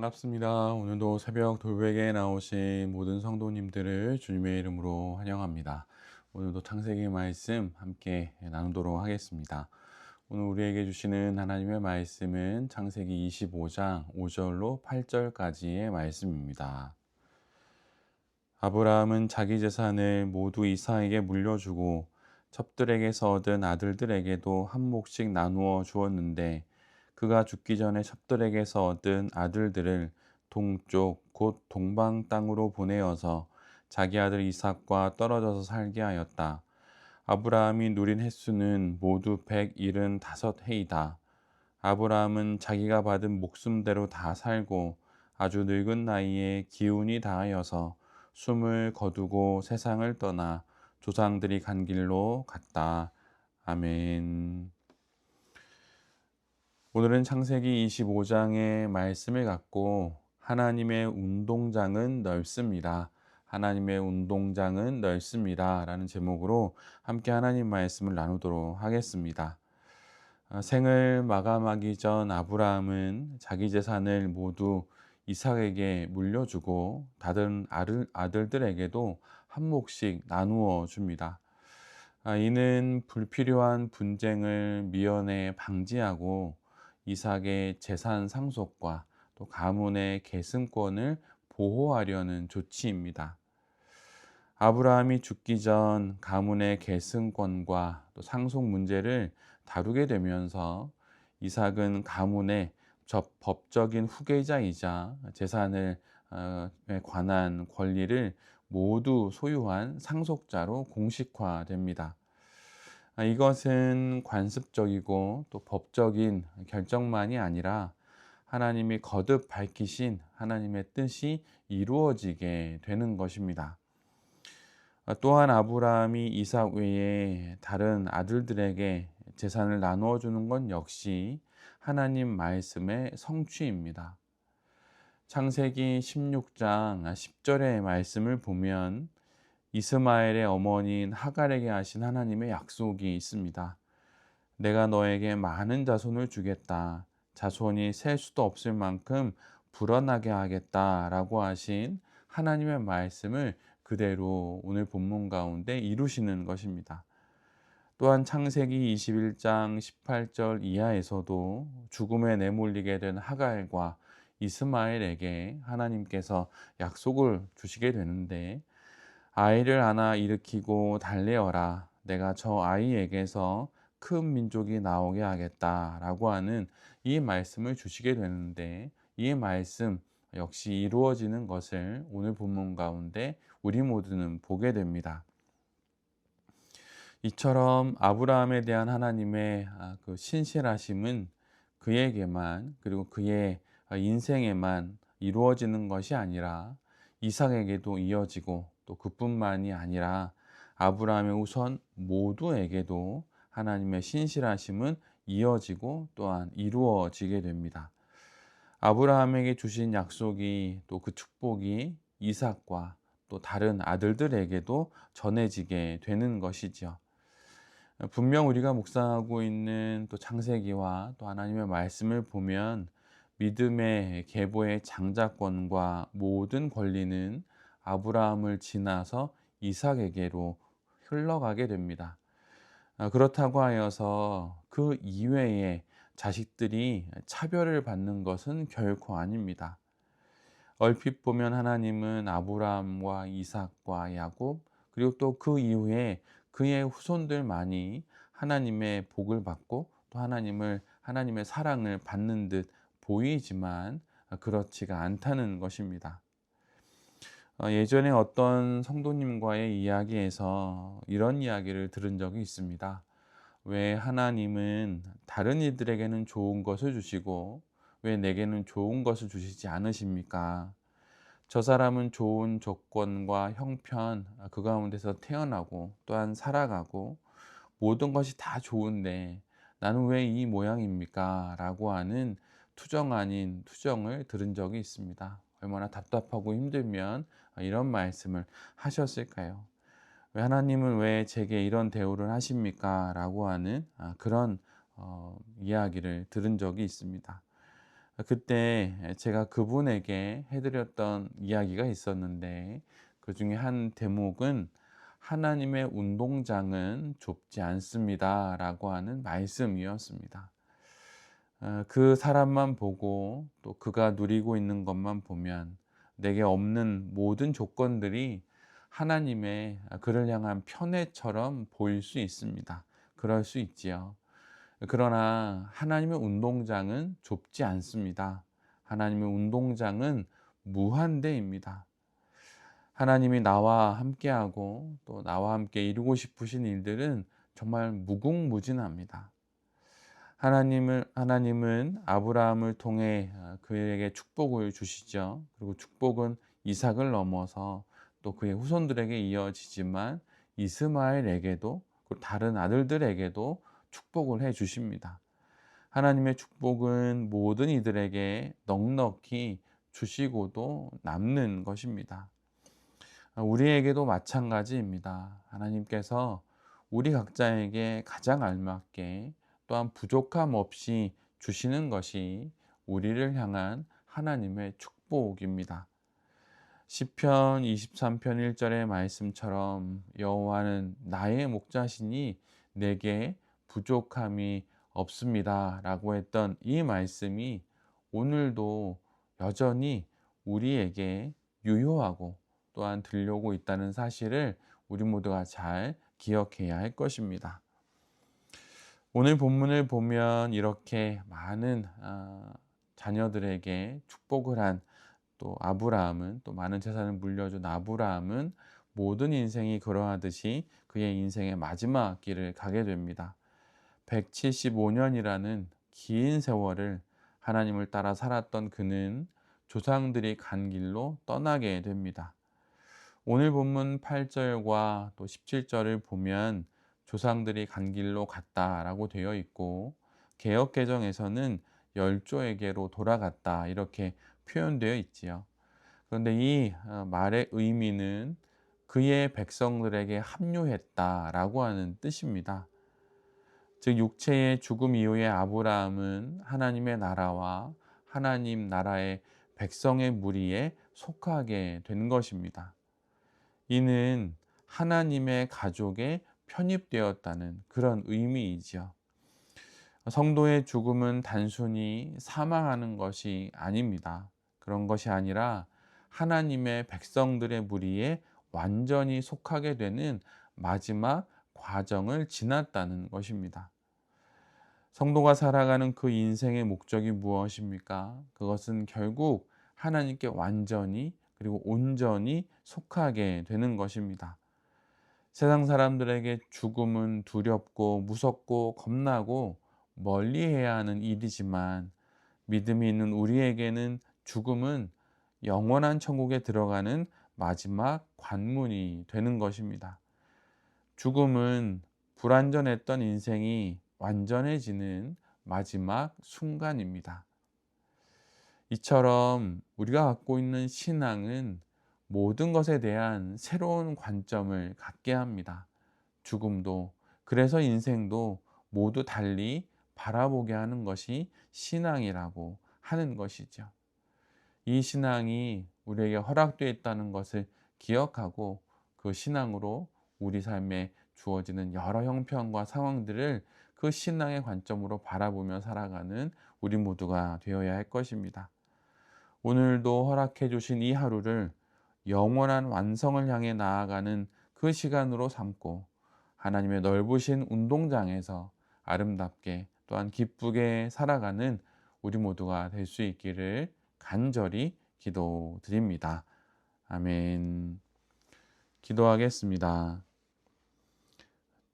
반갑습니다. 오늘도 새벽 돌베개에 나오신 모든 성도님들을 주님의 이름으로 환영합니다. 오늘도 창세기 말씀 함께 나누도록 하겠습니다. 오늘 우리에게 주시는 하나님의 말씀은 창세기 25장 5절로 8절까지의 말씀입니다. 아브라함은 자기 재산을 모두 이삭에게 물려주고 첩들에게서 얻은 아들들에게도 한 몫씩 나누어 주었는데 그가 죽기 전에 첩들에게서 얻은 아들들을 동쪽 곧 동방 땅으로 보내어서 자기 아들 이삭과 떨어져서 살게 하였다. 아브라함이 누린 횟수는 모두 175해이다. 아브라함은 자기가 받은 목숨대로 다 살고 아주 늙은 나이에 기운이 다하여서 숨을 거두고 세상을 떠나 조상들이 간 길로 갔다. 아멘. 오늘은 창세기 25장의 말씀을 갖고 하나님의 운동장은 넓습니다. 하나님의 운동장은 넓습니다. 라는 제목으로 함께 하나님 말씀을 나누도록 하겠습니다. 생을 마감하기 전 아브라함은 자기 재산을 모두 이삭에게 물려주고 다른 아들들에게도 한 몫씩 나누어 줍니다. 이는 불필요한 분쟁을 미연에 방지하고 이삭의 재산 상속과 또 가문의 계승권을 보호하려는 조치입니다. 아브라함이 죽기 전 가문의 계승권과 또 상속 문제를 다루게 되면서 이삭은 가문의 법적인 후계자이자 재산을 관한 권리를 모두 소유한 상속자로 공식화됩니다. 이것은 관습적이고 또 법적인 결정만이 아니라 하나님이 거듭 밝히신 하나님의 뜻이 이루어지게 되는 것입니다. 또한 아브라함이 이삭 외에 다른 아들들에게 재산을 나누어 주는 건 역시 하나님 말씀의 성취입니다. 창세기 16장 10절의 말씀을 보면 이스마엘의 어머니인 하갈에게 하신 하나님의 약속이 있습니다. 내가 너에게 많은 자손을 주겠다. 자손이 셀 수도 없을 만큼 불어나게 하겠다라고 하신 하나님의 말씀을 그대로 오늘 본문 가운데 이루시는 것입니다. 또한 창세기 21장 18절 이하에서도 죽음에 내몰리게 된 하갈과 이스마엘에게 하나님께서 약속을 주시게 되는데 아이를 하나 일으키고 달래어라. 내가 저 아이에게서 큰 민족이 나오게 하겠다라고 하는 이 말씀을 주시게 되는데 이 말씀 역시 이루어지는 것을 오늘 본문 가운데 우리 모두는 보게 됩니다. 이처럼 아브라함에 대한 하나님의 그 신실하심은 그에게만 그리고 그의 인생에만 이루어지는 것이 아니라 이삭에게도 이어지고 또 그뿐만이 아니라 아브라함의 후손 모두에게도 하나님의 신실하심은 이어지고 또한 이루어지게 됩니다. 아브라함에게 주신 약속이 또 그 축복이 이삭과 또 다른 아들들에게도 전해지게 되는 것이죠. 분명 우리가 묵상하고 있는 또 창세기와 또 하나님의 말씀을 보면 믿음의 계보의 장자권과 모든 권리는 아브라함을 지나서 이삭에게로 흘러가게 됩니다. 그렇다고 하여서 그 이외에 자식들이 차별을 받는 것은 결코 아닙니다. 얼핏 보면 하나님은 아브라함과 이삭과 야곱 그리고 또 그 이후에 그의 후손들만이 하나님의 복을 받고 또 하나님의 사랑을 받는 듯 보이지만 그렇지가 않다는 것입니다. 예전에 어떤 성도님과의 이야기에서 이런 이야기를 들은 적이 있습니다. 왜 하나님은 다른 이들에게는 좋은 것을 주시고 왜 내게는 좋은 것을 주시지 않으십니까? 저 사람은 좋은 조건과 형편 그 가운데서 태어나고 또한 살아가고 모든 것이 다 좋은데 나는 왜 이 모양입니까? 라고 하는 투정 아닌 투정을 들은 적이 있습니다. 얼마나 답답하고 힘들면 이런 말씀을 하셨을까요? 왜 하나님은 왜 제게 이런 대우를 하십니까? 라고 하는 그런 이야기를 들은 적이 있습니다. 그때 제가 그분에게 해 드렸던 이야기가 있었는데 그중에 한 대목은 "하나님의 운동장은 좁지 않습니다."라고 하는 말씀이었습니다. 그 사람만 보고 또 그가 누리고 있는 것만 보면 내게 없는 모든 조건들이 하나님의 그를 향한 편애처럼 보일 수 있습니다. 그럴 수 있지요. 그러나 하나님의 운동장은 좁지 않습니다. 하나님의 운동장은 무한대입니다. 하나님이 나와 함께하고 또 나와 함께 이루고 싶으신 일들은 정말 무궁무진합니다. 하나님은 아브라함을 통해 그에게 축복을 주시죠. 그리고 축복은 이삭을 넘어서 또 그의 후손들에게 이어지지만 이스마엘에게도 그 다른 아들들에게도 축복을 해 주십니다. 하나님의 축복은 모든 이들에게 넉넉히 주시고도 남는 것입니다. 우리에게도 마찬가지입니다. 하나님께서 우리 각자에게 가장 알맞게 또한 부족함 없이 주시는 것이 우리를 향한 하나님의 축복입니다. 시편 23편 1절의 말씀처럼 여호와는 나의 목자시니 내게 부족함이 없습니다라고 했던 이 말씀이 오늘도 여전히 우리에게 유효하고 또한 들려오고 있다는 사실을 우리 모두가 잘 기억해야 할 것입니다. 오늘 본문을 보면 이렇게 많은 자녀들에게 축복을 한 또 아브라함은 또 많은 재산을 물려준 아브라함은 모든 인생이 그러하듯이 그의 인생의 마지막 길을 가게 됩니다. 175년이라는 긴 세월을 하나님을 따라 살았던 그는 조상들이 간 길로 떠나게 됩니다. 오늘 본문 8절과 또 17절을 보면 조상들이 간 길로 갔다라고 되어 있고 개역 개정에서는 열조에게로 돌아갔다 이렇게 표현되어 있지요. 그런데 이 말의 의미는 그의 백성들에게 합류했다라고 하는 뜻입니다. 즉 육체의 죽음 이후에 아브라함은 하나님의 나라와 하나님 나라의 백성의 무리에 속하게 된 것입니다. 이는 하나님의 가족에 편입되었다는 그런 의미이지요. 성도의 죽음은 단순히 사망하는 것이 아닙니다. 그런 것이 아니라 하나님의 백성들의 무리에 완전히 속하게 되는 마지막 과정을 지났다는 것입니다. 성도가 살아가는 그 인생의 목적이 무엇입니까? 그것은 결국 하나님께 완전히 그리고 온전히 속하게 되는 것입니다. 세상 사람들에게 죽음은 두렵고 무섭고 겁나고 멀리해야 하는 일이지만 믿음이 있는 우리에게는 죽음은 영원한 천국에 들어가는 마지막 관문이 되는 것입니다. 죽음은 불완전했던 인생이 완전해지는 마지막 순간입니다. 이처럼 우리가 갖고 있는 신앙은 모든 것에 대한 새로운 관점을 갖게 합니다. 죽음도, 그래서 인생도 모두 달리 바라보게 하는 것이 신앙이라고 하는 것이죠. 이 신앙이 우리에게 허락되어 있다는 것을 기억하고 그 신앙으로 우리 삶에 주어지는 여러 형편과 상황들을 그 신앙의 관점으로 바라보며 살아가는 우리 모두가 되어야 할 것입니다. 오늘도 허락해 주신 이 하루를 영원한 완성을 향해 나아가는 그 시간으로 삼고 하나님의 넓으신 운동장에서 아름답게 또한 기쁘게 살아가는 우리 모두가 될 수 있기를 간절히 기도드립니다. 아멘. 기도하겠습니다.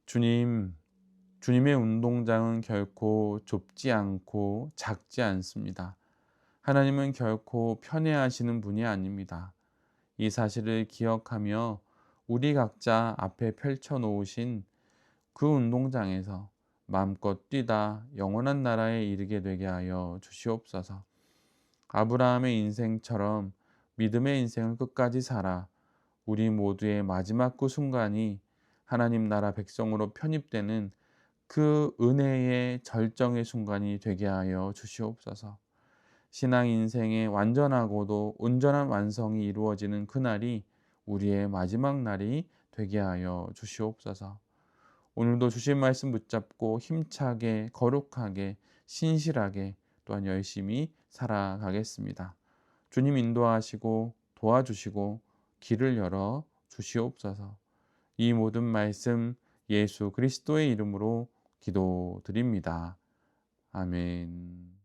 주님의 운동장은 결코 좁지 않고 작지 않습니다. 하나님은 결코 편애하시는 분이 아닙니다. 이 사실을 기억하며 우리 각자 앞에 펼쳐 놓으신 그 운동장에서 마음껏 뛰다 영원한 나라에 이르게 되게 하여 주시옵소서. 아브라함의 인생처럼 믿음의 인생을 끝까지 살아 우리 모두의 마지막 그 순간이 하나님 나라 백성으로 편입되는 그 은혜의 절정의 순간이 되게 하여 주시옵소서. 신앙 인생의 완전하고도 온전한 완성이 이루어지는 그날이 우리의 마지막 날이 되게 하여 주시옵소서. 오늘도 주신 말씀 붙잡고 힘차게 거룩하게 신실하게 또한 열심히 살아가겠습니다. 주님 인도하시고 도와주시고 길을 열어 주시옵소서. 이 모든 말씀 예수 그리스도의 이름으로 기도드립니다. 아멘.